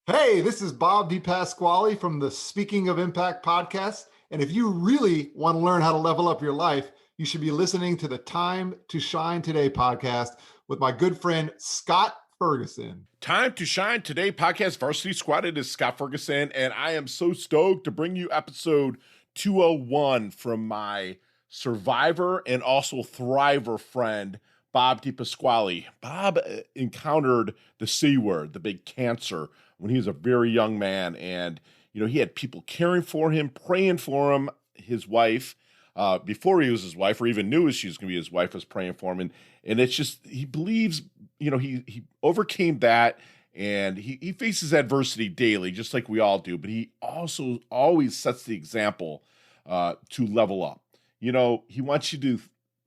Hey, this is Bob DePasquale from the Speaking of Impact podcast. And if you really want to learn how to level up your life, you should be listening to the Time to Shine Today podcast with my good friend, Scott Ferguson. Time to Shine Today podcast Varsity Squad. It is Scott Ferguson, and I am so stoked to bring you episode 201 from my survivor and also thriver friend, Bob DePasquale. Bob encountered the C word, the big cancer, when he was a very young man. And, he had people caring for him, praying for him. His wife, before he was his wife or even knew she was going to be his wife, was praying for him. And it's just, he believes, he overcame that, and he faces adversity daily, just like we all do. But he also always sets the example to level up. He wants you to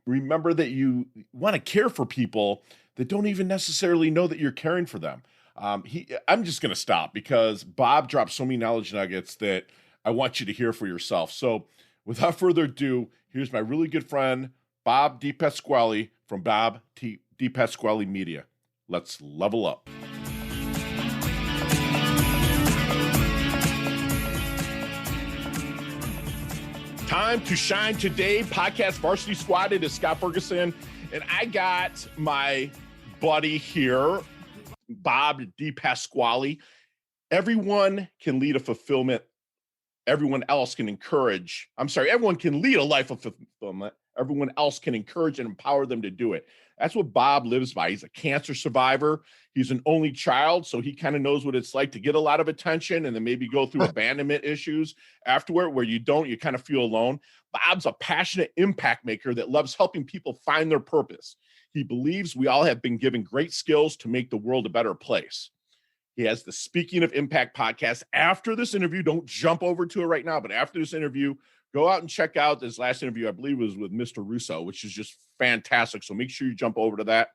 remember that you want to care for people that don't even necessarily know that you're caring for them. I'm just going to stop because Bob dropped so many knowledge nuggets that I want you to hear for yourself. So without further ado, here's my really good friend, Bob DePasquale from Bob DePasquale Media. Let's level up. Time to Shine Today podcast Varsity Squad. It is Scott Ferguson, and I got my buddy here, Bob DePasquale. Everyone can lead a fulfillment. Everyone can lead a life of fulfillment. Everyone else can encourage and empower them to do it. That's what Bob lives by. He's a cancer survivor. He's an only child, so he kind of knows what it's like to get a lot of attention and then maybe go through abandonment issues afterward where you kind of feel alone. Bob's a passionate impact maker that loves helping people find their purpose. He believes we all have been given great skills to make the world a better place. He has the Speaking of Impact podcast. After this interview, don't jump over to it right now, but after this interview, go out and check out this last interview. I believe was with Mr. Russo, which is just fantastic. So make sure you jump over to that.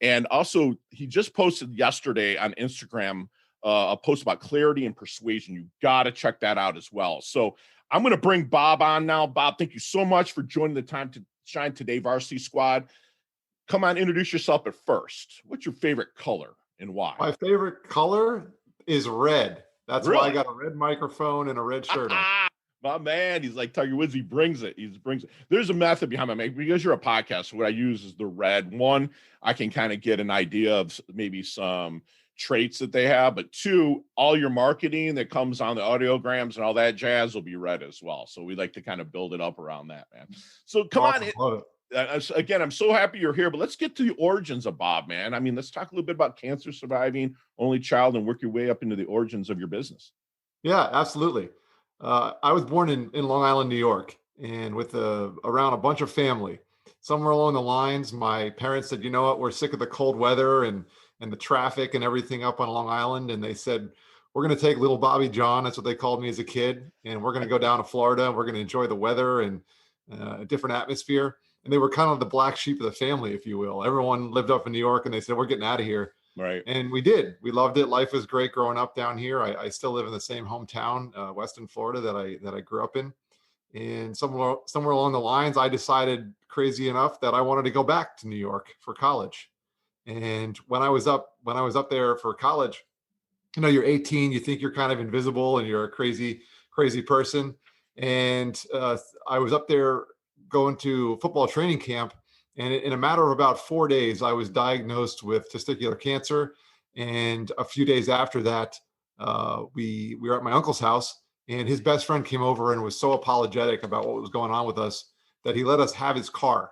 And also, he just posted yesterday on Instagram a post about clarity and persuasion. You got to check that out as well. So I'm going to bring Bob on now. Bob, thank you so much for joining the Time to Shine Today Varsity Squad. Come on, introduce yourself at first. What's your favorite color and why? My favorite color is red. That's Really? why I got a red microphone and a red shirt on. My man, he's like Tiger Woods. He brings it. There's a method behind my make because you're a podcast. So what I use is the red. One, I can kind of get an idea of maybe some traits that they have, but two, all your marketing that comes on the audiograms and all that jazz will be red as well. So we like to kind of build it up around that, man. So come on. Again, I'm so happy you're here, but let's get to the origins of Bob, man. I mean, let's talk a little bit about cancer surviving, only child, and work your way up into the origins of your business. Yeah, absolutely. I was born in Long Island, New York, and with around a bunch of family. Somewhere along the lines, my parents said, you know what, we're sick of the cold weather and the traffic and everything up on Long Island. And they said, we're going to take little Bobby John, that's what they called me as a kid, and we're going to go down to Florida. We're going to enjoy the weather and a different atmosphere. And they were kind of the black sheep of the family, if you will. Everyone lived up in New York, and they said, we're getting out of here. Right. And we did. We loved it. Life was great growing up down here. I still live in the same hometown, Weston, Florida, that I grew up in. And somewhere along the lines, I decided, crazy enough, that I wanted to go back to New York for college. And when I was up there for college, you're 18, you think you're kind of invisible and you're a crazy person. And I was up there going to football training camp. And in a matter of about 4 days, I was diagnosed with testicular cancer. And a few days after that, we were at my uncle's house, and his best friend came over and was so apologetic about what was going on with us that he let us have his car,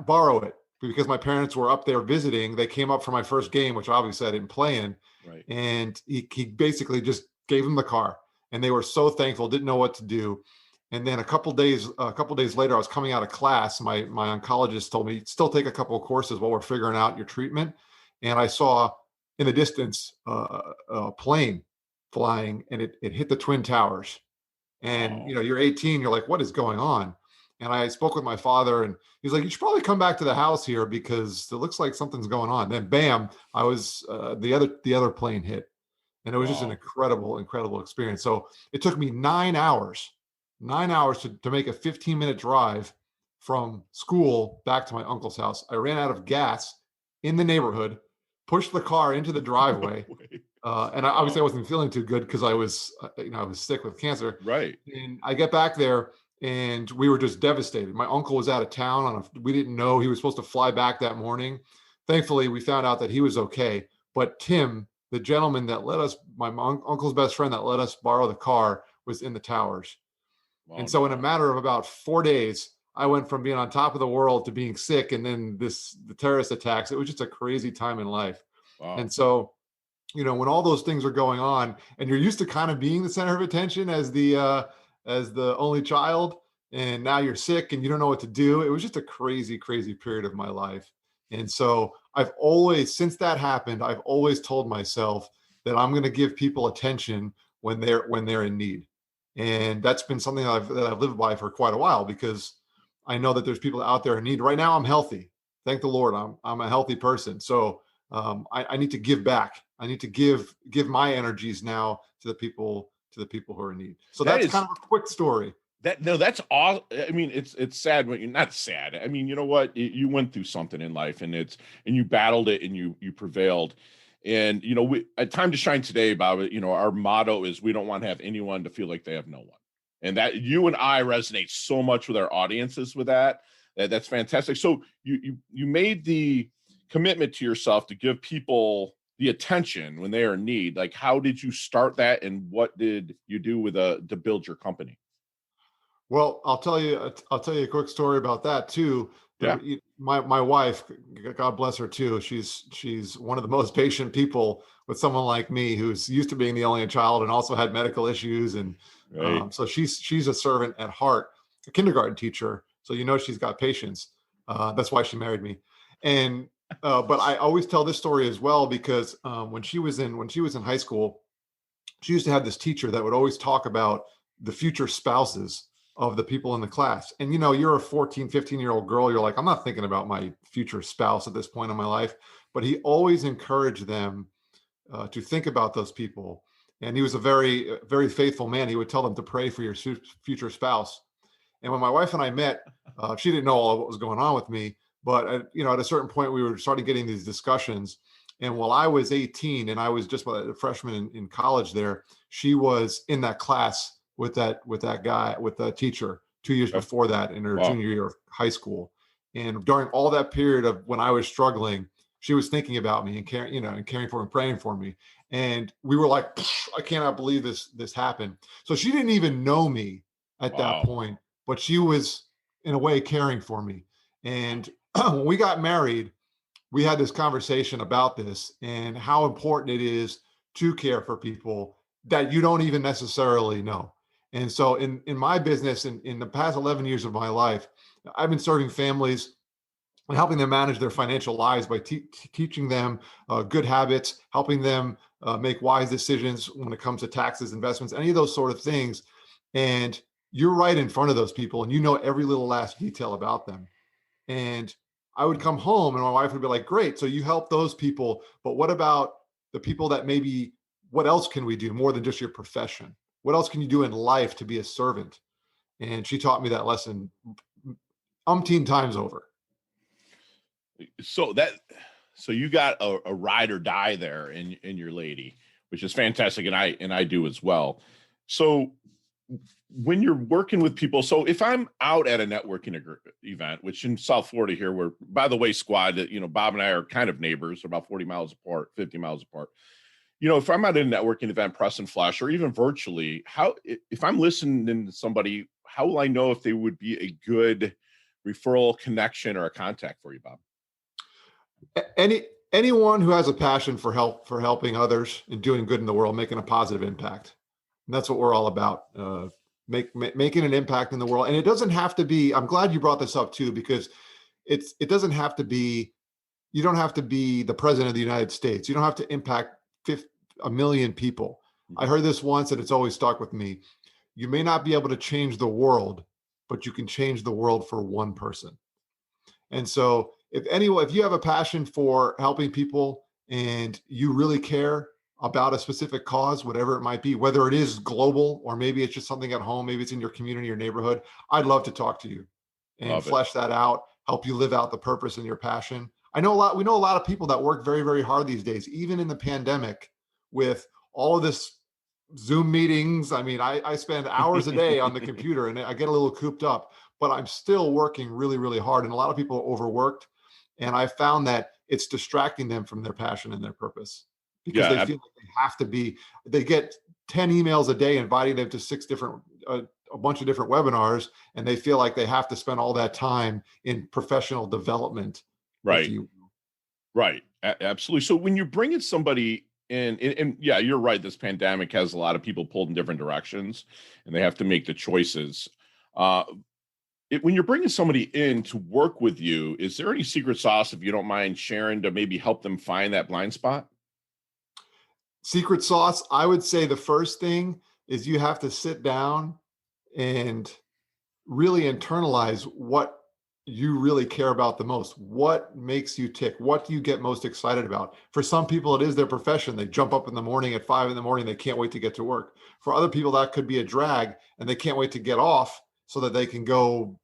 borrow it, because my parents were up there visiting. They came up for my first game, which obviously I didn't play in. Right. And he basically just gave them the car, and they were so thankful, didn't know what to do. And then a couple days later, I was coming out of class. My oncologist told me, still take a couple of courses while we're figuring out your treatment. And I saw in the distance a plane flying, and it hit the Twin Towers. And, you're 18, you're like, what is going on? And I spoke with my father, and he's like, you should probably come back to the house here because it looks like something's going on. Then bam, I was, the other plane hit. And it was just an incredible experience. So it took me 9 hours to make a 15-minute drive from school back to my uncle's house. I ran out of gas in the neighborhood, pushed the car into the driveway, And obviously I wasn't feeling too good because I was sick with cancer. Right. And I get back there and we were just devastated. My uncle was out of town we didn't know he was supposed to fly back that morning. Thankfully, we found out that he was okay. But Tim, the gentleman that let us, uncle's best friend that let us borrow the car, was in the towers. Oh And so in a no. matter of about 4 days, I went from being on top of the world to being sick and then the terrorist attacks. It was just a crazy time in life. Wow. And so, when all those things are going on and you're used to kind of being the center of attention as the only child, and now you're sick and you don't know what to do. It was just a crazy, crazy period of my life. And so since that happened, I've always told myself that I'm going to give people attention when they're in need. And that's been something that I've lived by for quite a while, because I know that there's people out there in need. Right now, I'm healthy. Thank the Lord, I'm a healthy person. So I need to give back. I need to give my energies now to the people who are in need. So That that's is kind of a quick story. that's awesome. I mean, it's sad when you're not sad. I mean, you know what? You went through something in life, and you battled it, and you prevailed. And we at Time to Shine today, Bob. Our motto is we don't want to have anyone to feel like they have no one, and that you and I resonate so much with our audiences with that. That's fantastic. So you made the commitment to yourself to give people the attention when they are in need. Like, how did you start that, and what did you do to build your company? Well, I'll tell you a quick story about that too. Yeah. My wife, God bless her too. She's one of the most patient people with someone like me who's used to being the only child and also had medical issues. And Right. so she's a servant at heart, a kindergarten teacher. So she's got patience. That's why she married me. And but I always tell this story as well because when she was in high school, she used to have this teacher that would always talk about the future spouses of the people in the class. And you're a 14, 15-year-old girl. You're like, I'm not thinking about my future spouse at this point in my life. But he always encouraged them to think about those people. And he was a very, very faithful man. He would tell them to pray for your future spouse. And when my wife and I met, she didn't know all of what was going on with me. But at a certain point, we were starting getting these discussions. And while I was 18 and I was just a freshman in college there, she was in that class with that teacher 2 years Okay. before that in her Wow. junior year of high school. And during all that period of when I was struggling, she was thinking about me and caring for and praying for me. And we were like, I cannot believe this happened. So she didn't even know me at that Wow. point, but she was in a way caring for me. And when we got married, we had this conversation about this and how important it is to care for people that you don't even necessarily know. And so in my business, in the past 11 years of my life, I've been serving families and helping them manage their financial lives by teaching them good habits, helping them make wise decisions when it comes to taxes, investments, any of those sort of things. And you're right in front of those people and you know every little last detail about them. And I would come home and my wife would be like, great. So you help those people. But what about the people that what else can we do more than just your profession? What else can you do in life to be a servant? And she taught me that lesson umpteen times over. So you got a ride or die there in your lady, which is fantastic, and I do as well. So when you're working with people, so if I'm out at a networking event, which in South Florida here, where, by the way, squad, Bob and I are kind of neighbors, we're about 40 miles apart, 50 miles apart. If I'm at a networking event, press and flash, or even virtually, if I'm listening to somebody, how will I know if they would be a good referral connection or a contact for you, Bob? Anyone who has a passion for helping others and doing good in the world, making a positive impact. And that's what we're all about. Making an impact in the world. And it doesn't have to be, I'm glad you brought this up too, because it doesn't have to be, you don't have to be the president of the United States. You don't have to impact 1 million people. I heard this once and it's always stuck with me. You may not be able to change the world, but you can change the world for one person. And so if you have a passion for helping people and you really care about a specific cause, whatever it might be, whether it is global or maybe it's just something at home, maybe it's in your community or neighborhood, I'd love to talk to you and Love it. flesh that out, help you live out the purpose and your passion. We know a lot of people that work very, very hard these days, even in the pandemic, with all of this Zoom meetings. I mean, I spend hours a day on the computer and I get a little cooped up, but I'm still working really, really hard. And a lot of people are overworked. And I found that it's distracting them from their passion and their purpose because they Yeah, feel like they have to be, they get 10 emails a day inviting them to a bunch of different webinars, and they feel like they have to spend all that time in professional development, if right. you Right. Absolutely. So when you're bringing somebody in, and yeah, you're right. This pandemic has a lot of people pulled in different directions and they have to make the choices. Uh, when you're bringing somebody in to work with you, is there any secret sauce, if you don't mind sharing, to maybe help them find that blind spot? secret sauce, I would say the first thing is you have to sit down and really internalize what you really care about the most. What makes you tick? What do you get most excited about? For some people, it is their profession. They jump up in the morning at 5 in the morning. They can't wait to get to work. For other people, that could be a drag and they can't wait to get off so that they can go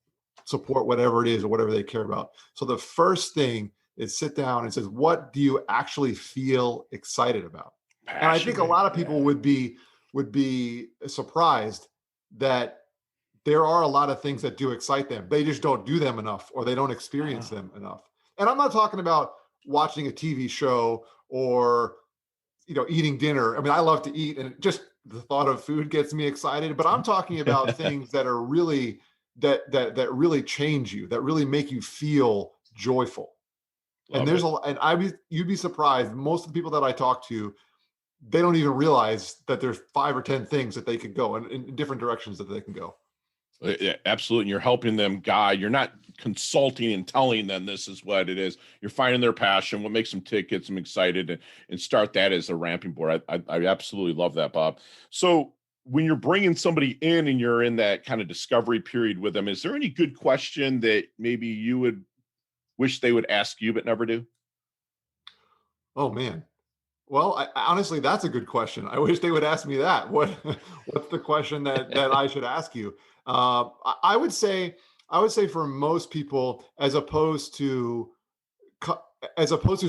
support whatever it is or whatever they care about. So the first thing is sit down and says, what do you actually feel excited about? And I think a Passionate. lot of Yeah. people would be surprised that there are a lot of things that do excite them. They just don't do them enough or they don't experience Uh, them enough. And I'm not talking about watching a TV show or eating dinner. I mean, I love to eat and just the thought of food gets me excited, but I'm talking about things that are really that really change you, that really make you feel joyful. And Love it. you'd be surprised. Most of the people that I talk to, they don't even realize that there's 5 or 10 things that they could go in different directions that they can go. Yeah, absolutely. And you're helping them guide. You're not consulting and telling them this is what it is. You're finding their passion, what makes them tick, gets them excited, and start that as a ramping board. I absolutely love that, Bob. So when you're bringing somebody in and you're in that kind of discovery period with them, is there any good question that maybe you would wish they would ask you but never do? Oh man. Well, honestly, that's a good question. I wish they would ask me that. What's the question that I should ask you? I would say, for most people, as opposed to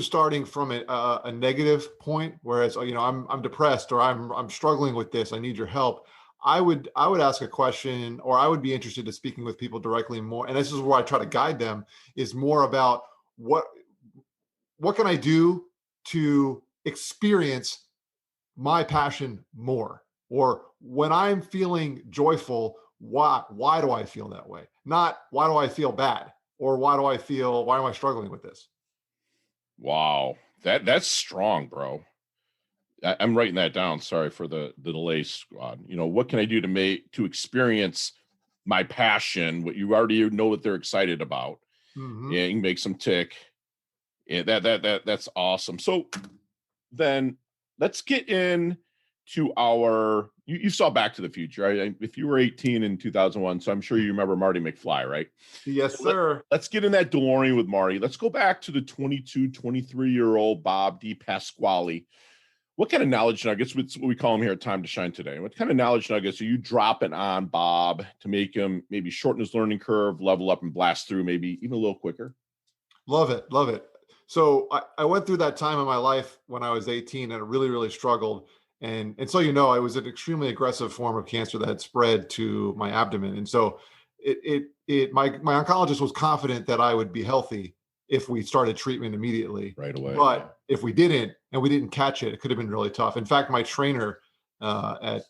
starting from a negative point, whereas I'm depressed or I'm struggling with this, I need your help. I would ask a question, or I would be interested in speaking with people directly more. And this is where I try to guide them, is more about what can I do to experience my passion more? Or when I'm feeling joyful, why do I feel that way? Not why do I feel bad? Or why am I struggling with this? Wow. That's strong, bro. I'm writing that down. Sorry for the delay, squad. What can I do to experience my passion, what you already know what they're excited about, Hmm. and you can make some tick. Yeah, that's awesome. So then let's get in to you saw Back to the Future. If you were 18 in 2001, so I'm sure you remember Marty McFly, right? Yes, So sir. let's get in that DeLorean with Marty. Let's go back to the 22, 23-year-old Bob DePasquale. What kind of knowledge nuggets, what's what we call him here at Time to Shine today? What kind of knowledge nuggets are you dropping on Bob to make him maybe shorten his learning curve, level up, and blast through maybe even a little quicker? Love it. Love it. So I went through that time in my life when I was 18 and I really, really struggled. And so, it was an extremely aggressive form of cancer that had spread to my abdomen. And so my oncologist was confident that I would be healthy if we started treatment immediately. Right away. But if we didn't, and we didn't catch it, it could have been really tough. In fact, my trainer at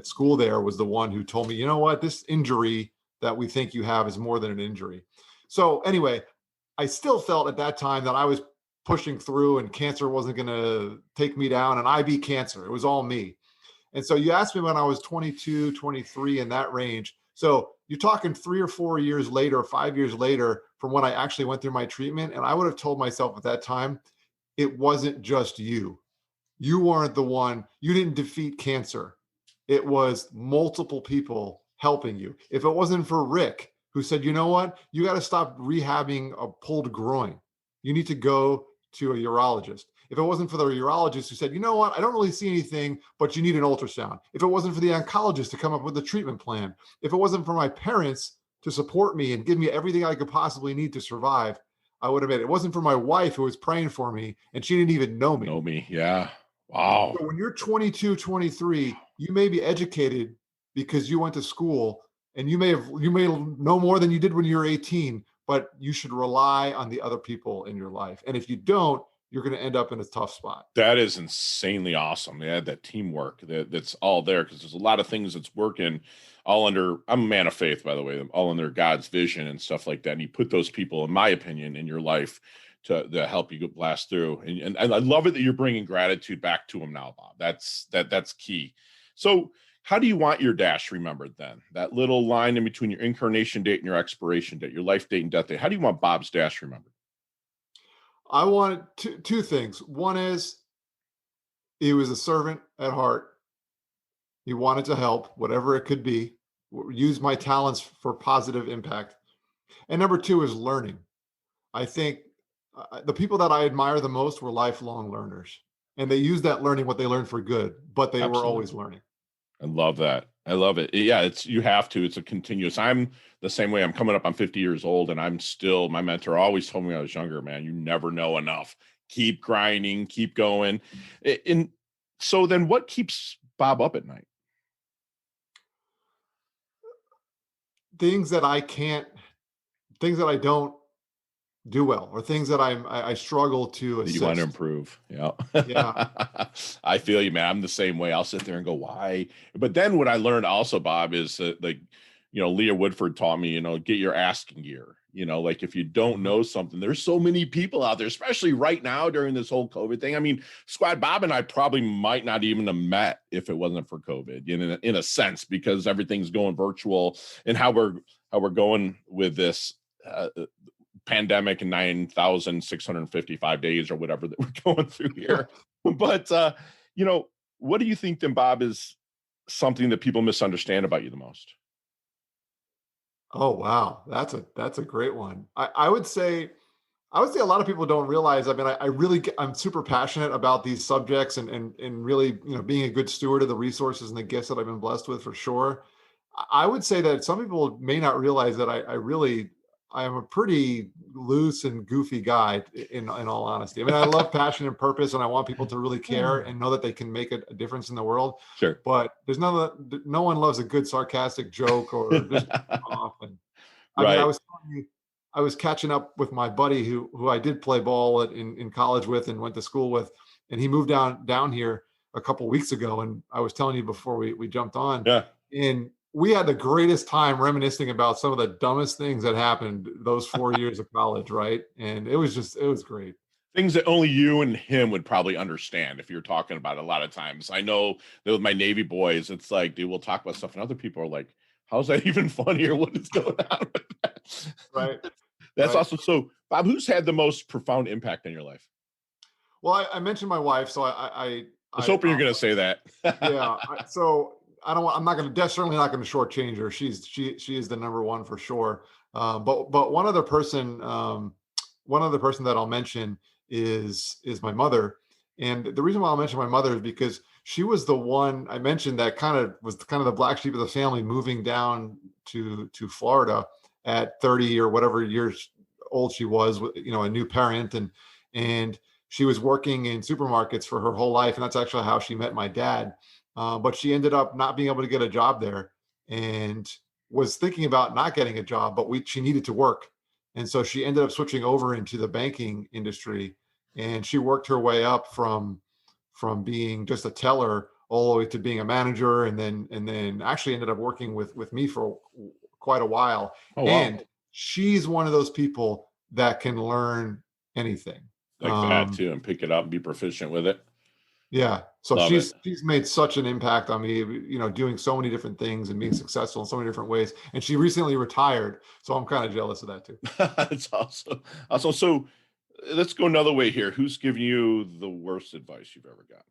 school there was the one who told me, you know what, this injury that we think you have is more than an injury. So anyway, I still felt at that time that I was pushing through and cancer wasn't going to take me down, and I beat cancer. It was all me. And so you asked me when I was 22, 23, in that range. So you're talking 3 or 4 years later, 5 years later from when I actually went through my treatment. And I would have told myself at that time, it wasn't just you. You weren't the one, you didn't defeat cancer. It was multiple people helping you. If it wasn't for Rick, who said, you know what, you got to stop rehabbing a pulled groin. You need to go to a urologist. If it wasn't for the urologist who said, you know what, I don't really see anything, but you need an ultrasound. If it wasn't for the oncologist to come up with a treatment plan. If it wasn't for my parents to support me and give me everything I could possibly need to survive, I would have made it. It wasn't for my wife who was praying for me and she didn't even know me. Know me. Yeah. Wow. So when you're 22, 23, you may be educated because you went to school, and you may know more than you did when you were 18, but you should rely on the other people in your life. And if you don't, you're going to end up in a tough spot. That is insanely awesome. Yeah, that teamwork that's all there, because there's a lot of things that's working all under. I'm a man of faith, by the way, all under God's vision and stuff like that. And you put those people, in my opinion, in your life to help you blast through. And I love it that you're bringing gratitude back to them now, Bob. That's key. So, how do you want your dash remembered then? That little line in between your incarnation date and your expiration date, your life date and death date. How do you want Bob's dash remembered? I want two things. One is he was a servant at heart. He wanted to help, whatever it could be, use my talents for positive impact. And number two is learning. I think the people that I admire the most were lifelong learners, and they used that learning, what they learned, for good, but they were Absolutely. always learning. I love that. I love it. Yeah, you have to. It's a continuous. I'm the same way. I'm coming up on 50 years old, and I'm still, my mentor always told me when I was younger, man, you never know enough. Keep grinding, keep going. And so then what keeps Bob up at night? Things that I don't do well, or things that I struggle to You want to assist. improve. Yeah. Yeah. I feel you, man. I'm the same way. I'll sit there and go, why? But then what I learned also, Bob, is that, like, Leah Woodford taught me, get your asking gear. Like, if you don't know something, there's so many people out there, especially right now during this whole COVID thing. I mean, Squad Bob and I probably might not even have met if it wasn't for COVID, in a sense, because everything's going virtual, and how we're going with this pandemic in 9,655 days or whatever that we're going through here. But, what do you think then, Bob, is something that people misunderstand about you the most? Oh, wow. That's a great one. I would say a lot of people don't realize. I mean, I really I'm super passionate about these subjects, and really, being a good steward of the resources and the gifts that I've been blessed with, for sure. I would say that some people may not realize that I am a pretty loose and goofy guy, in all honesty. I mean, I love passion and purpose, and I want people to really care and know that they can make a difference in the world. Sure. But there's no one loves a good sarcastic joke, or just off. And I mean, Right. I was catching up with my buddy who I did play ball in college with and went to school with, and he moved down here a couple weeks ago. And I was telling you before we jumped on, Yeah. and we had the greatest time reminiscing about some of the dumbest things that happened those 4 years of college, right? And it was great. Things that only you and him would probably understand if you're talking about it. A lot of times. I know that with my Navy boys, it's like, dude, we'll talk about stuff, and other people are like, how's that even funny, or what is going on with that? Right. That's Right. awesome. So, Bob, who's had the most profound impact on your life? Well, I mentioned my wife, so I was hoping you're going to say that. yeah. So I don't want. I'm not going to. Certainly not going to shortchange her. She is the number one, for sure. But one other person that I'll mention is my mother. And the reason why I'll mention my mother is because she was the one I mentioned that was kind of the black sheep of the family, moving down to Florida at 30 or whatever years old she was, a new parent, and she was working in supermarkets for her whole life, and that's actually how she met my dad. But she ended up not being able to get a job there, and was thinking about not getting a job, but she needed to work, and so she ended up switching over into the banking industry, and she worked her way up from being just a teller all the way to being a manager, and then actually ended up working with me for quite a while. Oh, wow. And she's one of those people that can learn anything. Like that too, and pick it up and be proficient with it. Yeah. So Love it. she's made such an impact on me, doing so many different things and being successful in so many different ways. And she recently retired, so I'm kind of jealous of that too. That's awesome. Awesome. So let's go another way here. Who's giving you the worst advice you've ever gotten?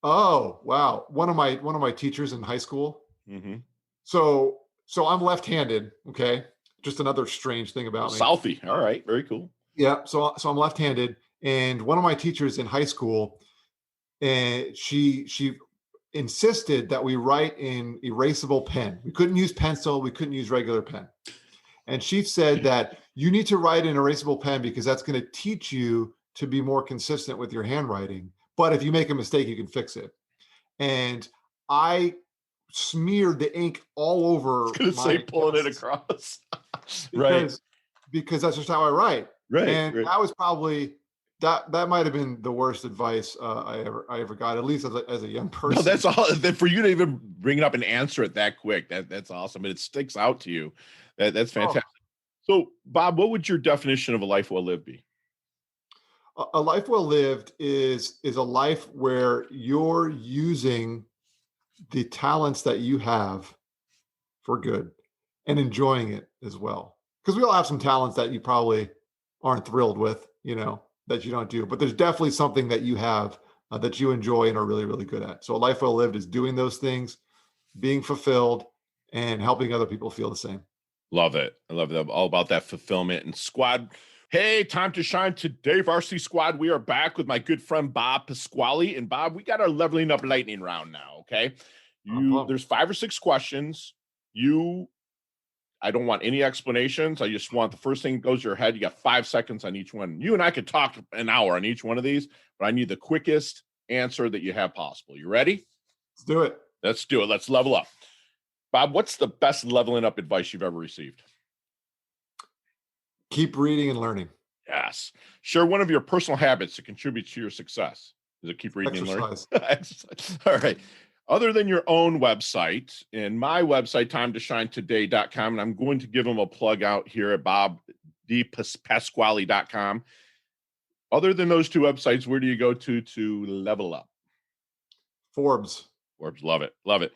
Oh, wow. One of my teachers in high school. Mm-hmm. So I'm left-handed. Okay. Just another strange thing about me. Southie. All right. Very cool. Yeah. So I'm left-handed, and one of my teachers in high school, and she insisted that we write in erasable pen. We couldn't use pencil. We couldn't use regular pen. And she said that you need to write in erasable pen because that's going to teach you to be more consistent with your handwriting. but if you make a mistake, you can fix it. And I smeared the ink all I was over gonna say my pulling it desks across. Right, because that's just how I write. right, And right. that was probably that might have been the worst advice I ever got, at least as a young No, person. that's all. For you to even bring it up and answer it that quick, that's awesome. And it sticks out to you. That's Oh, fantastic. So, Bob, what would your definition of a life well lived be? a life well lived is a life where you're using the talents that you have for good and enjoying it as well. Because we all have some talents that you probably aren't thrilled with, that you don't do. But there's definitely something that you have that you enjoy and are really, really good at. So a life well lived is doing those things, being fulfilled, and helping other people feel the same. Love it. I love it. All about that fulfillment and squad. Hey, time to shine today, Varsity Squad. We are back with my good friend Bob Pasquale. And Bob, we got our leveling up lightning round now. Okay. I'm pumped. There's 5 or 6 questions. I don't want any explanations. I just want the first thing that goes to your head. You got 5 seconds on each one. You and I could talk an hour on each one of these, but I need the quickest answer that you have possible. You ready? Let's do it. Let's do it. Let's level up. Bob, what's the best leveling up advice you've ever received? Keep reading and learning. Yes. Share one of your personal habits that contribute to your success. Is it keep reading Exercise. and learning? Exercise. All right. Other than your own website and my website, timetoshinetoday.com, and I'm going to give them a plug out here at DePasquale.com. Other than those 2 websites, where do you go to level up? Forbes. Forbes, love it. Love it.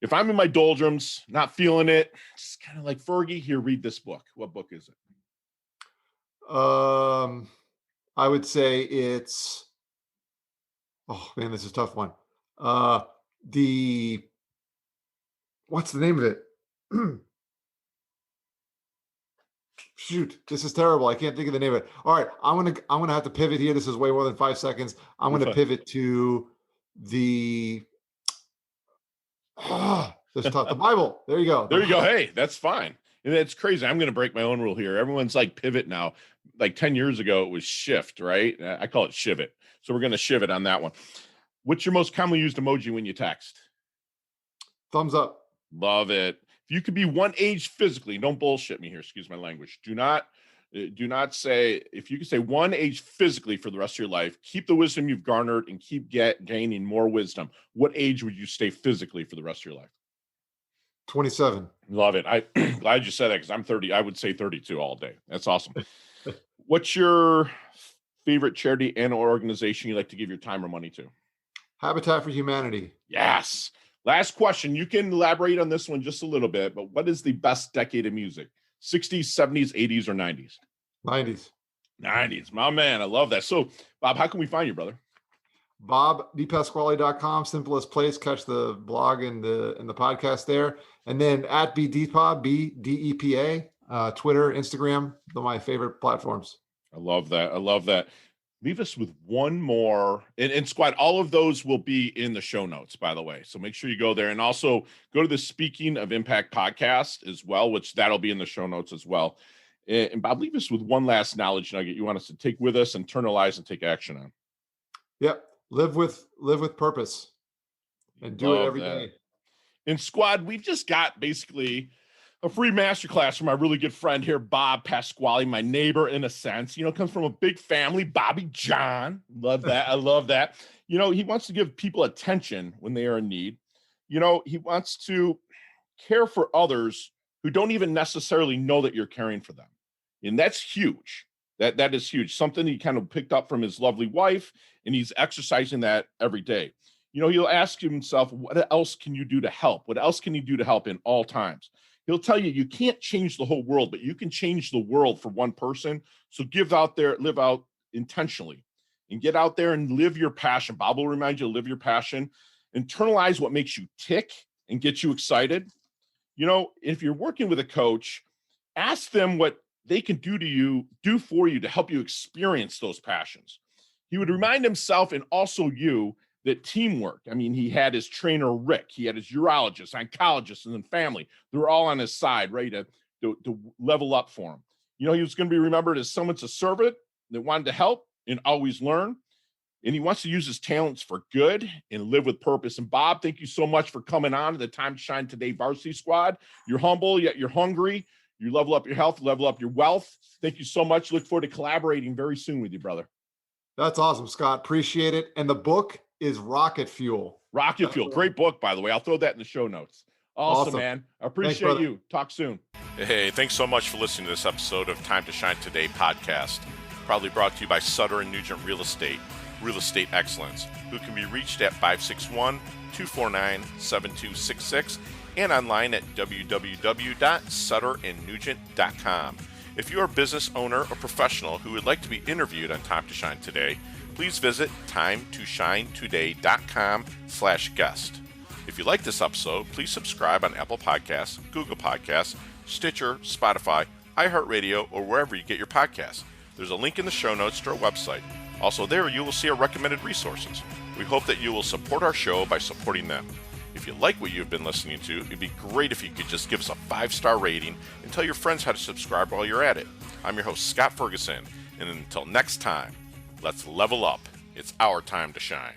If I'm in my doldrums, not feeling it, just kind of like Fergie, here, read this book. What book is it? I would say it's, oh man, this is a tough one. The What's the name of it? Shoot, this is terrible. I can't think of the name of it. All right, I'm gonna have to pivot here. This is way more than 5 seconds. I'm You're gonna fine. pivot to the this tough. The Bible. There you go. There you go. Hey, that's fine. And it's crazy. I'm going to break my own rule here. Everyone's like pivot now. Like 10 years ago, it was shift, right? I call it shivit. So we're going to shiv it on that one. What's your most commonly used emoji when you text? Thumbs up. Love it. If you could be one age physically, don't bullshit me here. Excuse my language. Do not say, if you could say one age physically for the rest of your life, keep the wisdom you've garnered and keep gaining more wisdom. What age would you stay physically for the rest of your life? 27. Love it. I'm glad you said that because I'm 30. I would say 32 all day. That's awesome. What's your favorite charity and or organization you like to give your time or money to? Habitat for Humanity. Yes. Last question. You can elaborate on this one just a little bit, but what is the best decade of music? 60s, 70s, 80s, or 90s? 90s. 90s. My man, I love that. So, Bob, how can we find you, brother? BobDePasquale.com, simplest place. Catch the blog and the podcast there. And then at BDepa, BDEPA, Twitter, Instagram, they're my favorite platforms. I love that. I love that. Leave us with one more. And squad, all of those will be in the show notes, by the way. So make sure you go there. And also go to the Speaking of Impact podcast as well, which that'll be in the show notes as well. And Bob, leave us with one last knowledge nugget you want us to take with us, internalize, and take action on. Yep. Live with purpose and do it every day. In squad, we've just got basically a free masterclass from my really good friend here, Bob Pasquale, my neighbor in a sense. Comes from a big family, Bobby John. Love that. I love that. He wants to give people attention when they are in need. He wants to care for others who don't even necessarily know that you're caring for them. And that's huge. That is huge. Something he kind of picked up from his lovely wife, and he's exercising that every day. He'll ask himself, what else can you do to help? What else can you do to help in all times? He'll tell you, you can't change the whole world, but you can change the world for one person. So live out intentionally and get out there and live your passion. Bob will remind you to live your passion, internalize what makes you tick and get you excited. If you're working with a coach, ask them what they can do for you to help you experience those passions. He would remind himself and also you that teamwork. I mean, he had his trainer, Rick, he had his urologist, oncologist, and then family. They were all on his side, ready to level up for him. He was going to be remembered as someone to serve it that wanted to help and always learn. and he wants to use his talents for good and live with purpose. And Bob, thank you so much for coming on to the Time to Shine Today Varsity Squad. You're humble, yet you're hungry. You level up your health, level up your wealth. Thank you so much. Look forward to collaborating very soon with you, brother. That's awesome, Scott. Appreciate it. And the book is Rocket Fuel. Rocket Fuel. Great book, by the way. I'll throw that in the show notes. Awesome. Man. I appreciate you. Talk soon. Hey, thanks so much for listening to this episode of Time to Shine Today podcast. Proudly brought to you by Sutter and Nugent Real Estate Excellence, who can be reached at 561-249-7266 and online at www.sutterandnugent.com. If you're a business owner or professional who would like to be interviewed on Time to Shine Today, please visit timetoshinetoday.com/guest. If you like this episode, please subscribe on Apple Podcasts, Google Podcasts, Stitcher, Spotify, iHeartRadio, or wherever you get your podcasts. There's a link in the show notes to our website. Also there, you will see our recommended resources. We hope that you will support our show by supporting them. If you like what you've been listening to, it'd be great if you could just give us a 5-star rating and tell your friends how to subscribe while you're at it. I'm your host, Scott Ferguson, and until next time, let's level up. It's our time to shine.